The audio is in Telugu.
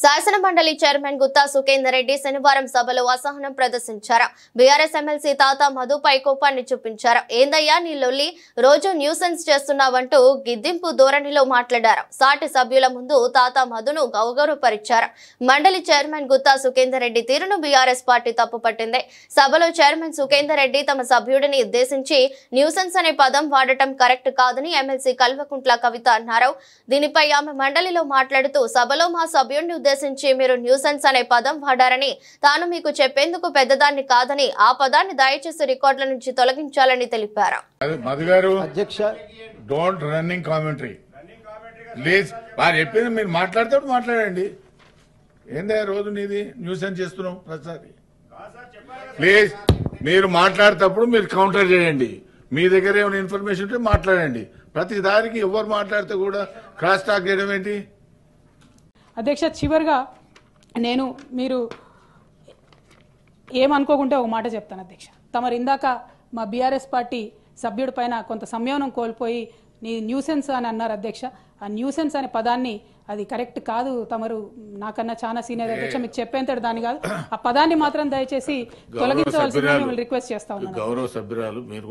శాసన మండలి చైర్మన్ గుత్తా సుఖేందర్ రెడ్డి శనివారం సభలో అసహనం ప్రదర్శించారు. బీఆర్ఎస్ ఎమ్మెల్సీ తాతా మధుపై కోపాన్ని చూపించారు. ఏందయ్యా నీ లొల్లి, రోజు న్యూసెన్స్ చేస్తున్నావంటూ గిద్దింపు ధోరణిలో మాట్లాడారు. సాటి సభ్యుల ముందు తాతా మధును గౌరవపరిచారు. మండలి చైర్మన్ గుత్తా సుఖేందర్ రెడ్డి తీరును బీఆర్ఎస్ పార్టీ తప్పుపట్టింది. సభలో చైర్మన్ సుఖేందర్ రెడ్డి తమ సభ్యుడిని ఉద్దేశించి న్యూసెన్స్ అనే పదం వాడటం కరెక్ట్ కాదని ఎమ్మెల్సీ కల్వకుంట్ల కవిత అన్నారు. దీనిపై ఆమె మండలిలో మాట్లాడుతూ సభలో మా సభ్యుడిని ఉద్దేశించి మీరు న్యూసెన్స్ అనే పదం వాడారని, తాను మీకు చెప్పేందుకు పెద్దదాన్ని కాదని, ఆ పదాన్ని దయచేసి రికార్డుల నుంచి తొలగించాలని తెలిపారు. మీరు మాట్లాడండి. ఏందా రోజు నీది న్యూసెన్స్ చేస్తున్నాం ప్రతిసారి. ప్లీజ్ మీరు మాట్లాడేటప్పుడు మీరు కౌంటర్ చేయండి. మీ దగ్గర ఏమైనా ఇన్ఫర్మేషన్ ఉంటే మాట్లాడండి. ప్రతి దానికి ఎవరు మాట్లాడితే కూడా క్రాస్ టాక్ చేయడం ఏంటి? అధ్యక్ష, చివరిగా మీరు ఏమనుకోకుంటే ఒక మాట చెప్తాను అధ్యక్ష. తమరు ఇందాక మా బీఆర్ఎస్ పార్టీ సభ్యుడి పైన కొంత సంయమనం కోల్పోయి నీ న్యూసెన్స్ అని అన్నారు అధ్యక్ష. ఆ న్యూసెన్స్ అనే పదాన్ని అది కరెక్ట్ కాదు. తమరు నాకన్నా చాలా సీనియర్ అధ్యక్ష, మీకు చెప్పేంతటి దాని కాదు. ఆ పదాన్ని మాత్రం దయచేసి తొలగించవలసిందిగా మిమ్మల్ని రిక్వెస్ట్ చేస్తా ఉన్నాను. గౌరవ సభ్యురాలు మీరు